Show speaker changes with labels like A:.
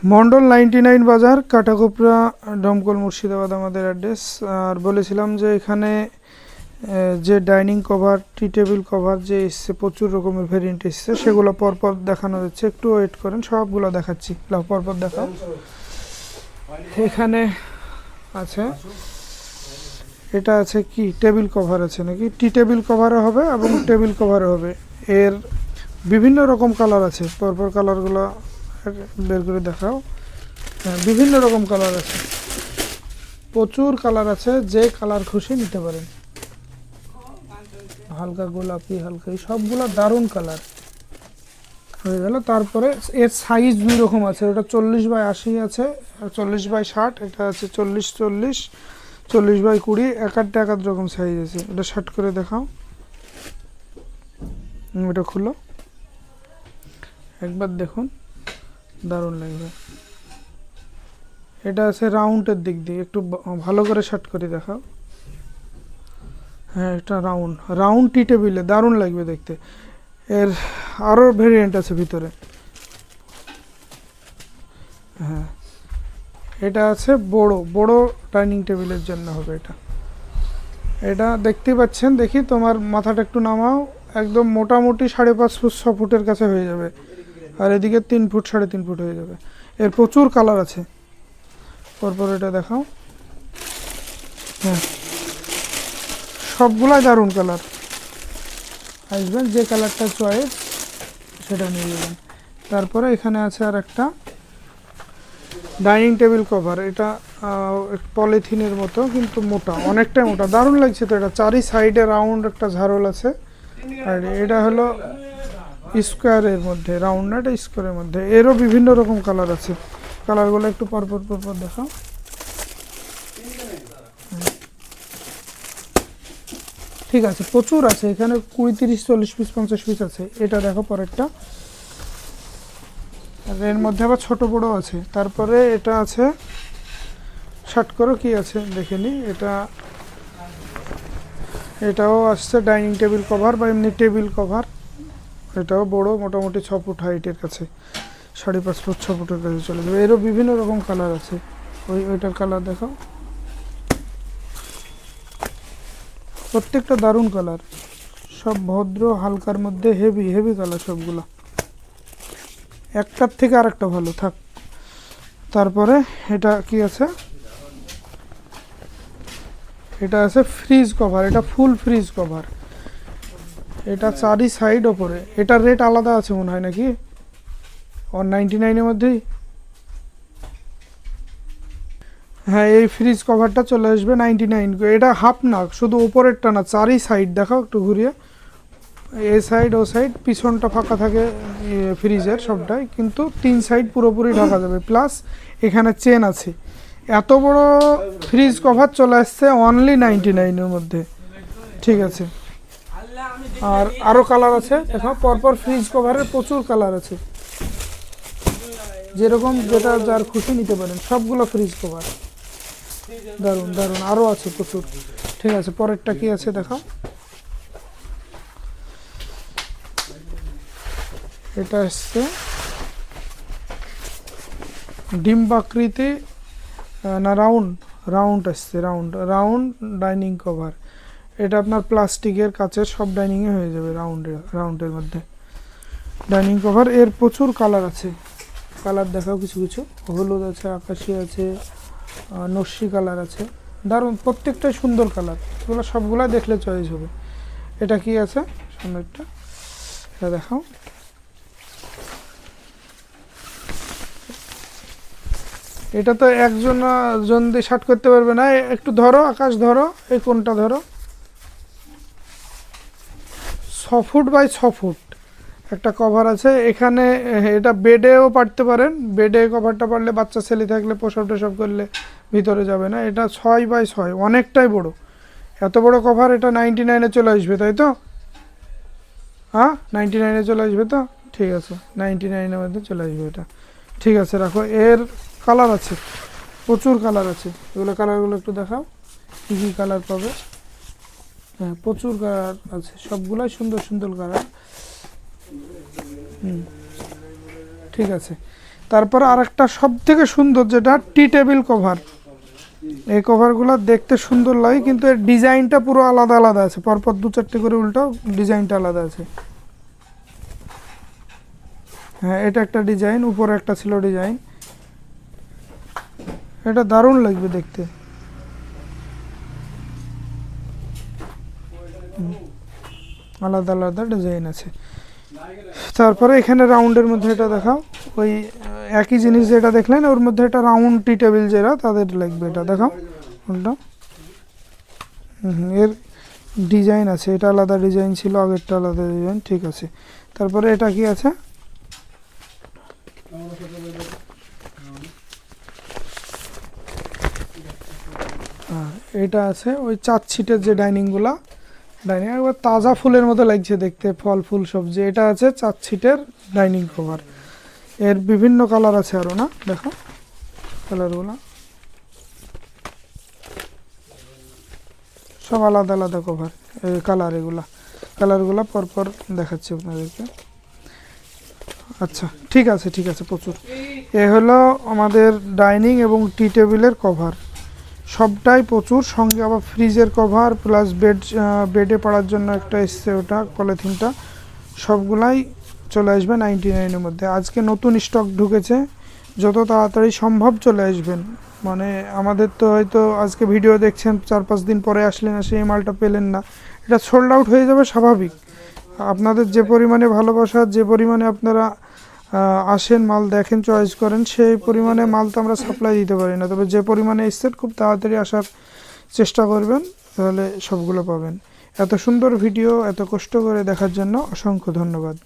A: মন্ডল 99 বাজার, কাটাকোপড়া, দমকল, মুর্শিদাবাদ আমাদের অ্যাড্রেস। আর বলেছিলাম যে এখানে যে ডাইনিং কভার, টি টেবিল কভার যে এসছে, প্রচুর রকমের ভেরিয়েন্ট এসছে, সেগুলো পরপর দেখানো যাচ্ছে। একটু ওয়েট করেন, সবগুলো দেখাচ্ছি। পরপর দেখাও। এখানে আছে, এটা আছে কি টেবিল কভার আছে নাকি, টি টেবিল কভারও হবে এবং টেবিল কভারও হবে। এর বিভিন্ন রকম কালার আছে, পরপর কালারগুলো বের করে দেখাও। হ্যাঁ, বিভিন্ন রকম কালার আছে, প্রচুর কালার আছে, যে কালার খুশি নিতে পারেন। হালকা গোলাপি, হালকা, সবগুলো দারুণ কালার হয়ে গেল। তারপরে এর সাইজ দুই রকম আছে, ওটা 40x80 আছে, 40x60, এটা আছে 40x40, 40x20, এক এক রকম সাইজ আছে। এটা শার্ট করে দেখাও, এটা খুলো, একবার দেখুন, দারুণ লাগবে। এটা আছে রাউন্ডের দিক দিয়ে, একটু ভালো করে শার্ট করে দেখাও। হ্যাঁ, এটা রাউন্ড, রাউন্ড টি টেবিলে দারুণ লাগবে দেখতে। এর আরও ভেরিয়েন্ট আছে ভিতরে। হ্যাঁ, এটা আছে বড় বড় ডাইনিং টেবিলের জন্য হবে এটা। এটা দেখতেই পাচ্ছেন, দেখি তোমার মাথাটা একটু নামাও, একদম মোটামুটি 5.5 ফুট 6 ফুটের কাছে হয়ে যাবে, আর এদিকে 3 ফুট 3.5 ফুট হয়ে যাবে। এর প্রচুর কালার আছে, পরপর এটা দেখাও। হ্যাঁ, সবগুলাই দারুণ কালার, আসবেন যে কালারটা চয়েস সেটা নিয়ে যাবেন। তারপরে এখানে আছে আর একটা ডাইনিং টেবিল কভার, এটা পলিথিনের মতো কিন্তু মোটা, অনেকটাই মোটা, দারুণ লাগছে তো। এটা চারি সাইডে রাউন্ড একটা ঝাড়ল আছে, আর এটা হলো স্কোয়ারের মধ্যে, রাউন্ড না, এটা স্কোয়ারের মধ্যে। এরও বিভিন্ন রকম কালার আছে, কালারগুলো একটু পরপর পরপর দেখাও। ঠিক আছে, প্রচুর আছে এখানে, 20, 30, 40 পিস, 50 পিস আছে। এটা দেখো পরেরটা, আর এর মধ্যে আবার ছোট বড় আছে। তারপরে এটা আছে, শার্ট করো কি আছে দেখে নি। এটাও আসছে ডাইনিং টেবিল কভার বা এমনি টেবিল কভার। এটাও বড়, মোটামুটি 6 ফুট হাইটের কাছে, 5.5 ফুট 6 ফুটের কাছে চলে যাবে। এরও বিভিন্ন রকম কালার আছে, ওইটার কালার দেখাও। প্রত্যেকটা দারুণ কালার, সব ভদ্র হালকার মধ্যে, হেভি হেভি কালার সবগুলো, একটার থেকে আরেকটা ভালো থাক। তারপরে এটা কি আছে, এটা আছে ফ্রিজ কভার, এটা ফুল ফ্রিজ কভার, এটা চারি সাইড ওপরে। এটার রেট আলাদা আছে মনে হয় নাকি, 199-এর মধ্যেই। হ্যাঁ, এই ফ্রিজ কভারটা চলে আসবে 99। এটা হাফ না, শুধু উপরেরটা না, চারি সাইড দেখাও একটু ঘুরিয়ে, এই সাইড ও সাইড, পিছনটা ফাঁকা থাকে ফ্রিজের সবটাই, কিন্তু 3 সাইড পুরোপুরি ঢাকা যাবে। প্লাস এখানে চেন আছে। এত বড় ফ্রিজ কভার চলে আসছে অনলি 99-এর মধ্যে, ঠিক আছে। আর আরও কালার আছে, দেখো পরপর ফ্রিজ কভারের প্রচুর কালার আছে, যেরকম যেটা যার খুশি নিতে পারেন, সবগুলো ফ্রিজ কভার দারুণ দারুণ, আরও আছে প্রচুর। ঠিক আছে, পরেরটা কি আছে দেখাও। এটা আসছে ডিম্বাকৃতি, না রাউন্ড, রাউন্ড আসছে, রাউন্ড রাউন্ড ডাইনিং কভার। এটা আপনার প্লাস্টিকের, কাচের, সব ডাইনিংয়ে হয়ে যাবে, রাউন্ডের মধ্যে ডাইনিং কভার। এর প্রচুর কালার আছে, কালার দেখাও কিছু কিছু। হলুদ আছে, আকাশি আছে, নস্যি কালার আছে, দারুণ, প্রত্যেকটাই সুন্দর কালার। এগুলো সবগুলো দেখলে চয়েস হবে। এটা কি আছে সামনেরটা, এটা দেখাও। এটা তো একজন জন দিয়ে শার্ট করতে পারবে না, একটু ধরো আকাশ, ধরো এই কোনটা ধরো, 6 ফুট বাই 6 ফুট একটা কভার আছে এখানে। এটা বেডেও পারতে পারেন, বেডে কভারটা পারলে বাচ্চা ছেলে থাকলে প্রসব টসব করলে ভিতরে যাবে না। এটা 6x6, অনেকটাই বড়, এত বড় কভার। এটা 99-এ চলে আসবে, তাই তো? হ্যাঁ, 99-এ চলে আসবে তো, ঠিক আছে, 99-এর মধ্যে চলে আসবে এটা। ঠিক আছে, রাখো। এর কালার আছে, প্রচুর কালার আছে। এগুলো কালারগুলো একটু দেখাও, কী কী কালার পাবে। হ্যাঁ, প্রচুর কালার আছে, সবগুলাই সুন্দর সুন্দর কালার। ঠিক আছে, তারপর আরেকটা সব থেকে সুন্দর যেটা টি টেবিল কভার। এই কভারগুলো দেখতে সুন্দর লাগে, কিন্তু এর ডিজাইনটা পুরো আলাদা আলাদা আছে, পরপর 2-4টে করে উল্টো ডিজাইনটা আলাদা আছে। হ্যাঁ, এটা একটা ডিজাইন, উপরে একটা ছিল ডিজাইন, এটা দারুণ লাগবে দেখতে। আলাদা আলাদা ডিজাইন আছে। তারপরে এখানে রাউন্ডের মধ্যে এটা দেখাও, ওই একই জিনিস যেটা দেখলেন ওর মধ্যে একটা রাউন্ড টি টেবিল যেটা তাদের লাগবে, এটা দেখাও ওটা। এর ডিজাইন আছে, এটা আলাদা ডিজাইন ছিল, আগেরটা আলাদা ডিজাইন, ঠিক আছে। তারপরে এটা কি আছে, এটা আছে ওই 4 সিটের যে ডাইনিংগুলা, ডাইনিং একবার তাজা ফুলের মতো লাগছে দেখতে, ফল ফুল সবজি। এটা আছে 4 সিটের ডাইনিং কভার, এর বিভিন্ন কালার আছে আরও, না দেখো কালারগুলো সব আলাদা আলাদা কভার কালার, কালারগুলো পরপর দেখাচ্ছি আপনাদেরকে। আচ্ছা ঠিক আছে, ঠিক আছে, প্রচুর। এ হলো আমাদের ডাইনিং এবং টি টেবিলের কভার, সবটাই প্রচুর। সঙ্গে আবার ফ্রিজের কভার প্লাস বেডে পড়ার জন্য একটা এসছে ওটা পলিথিনটা, সবগুলাই চলে আসবে 99-এর মধ্যে। আজকে নতুন স্টক ঢুকেছে, যত তাড়াতাড়ি সম্ভব চলে আসবেন। মানে আমাদের তো হয়তো আজকে ভিডিও দেখছেন, 4-5 দিন পরে আসলেন, সেই মালটা পেলেন না, এটা সোল্ড আউট হয়ে যাবে স্বাভাবিক। আপনাদের যে পরিমাণে ভালোবাসা, যে পরিমাণে আপনারা আসেন, মাল দেখেন, চয়েস করেন, সেই পরিমাণে মাল তো আমরা সাপ্লাই দিতে পারি না, তবে যে পরিমাণে এসছেন খুব তাড়াতাড়ি আসার চেষ্টা করবেন, তাহলে সবগুলো পাবেন। এত সুন্দর ভিডিও এত কষ্ট করে দেখার জন্য অসংখ্য ধন্যবাদ।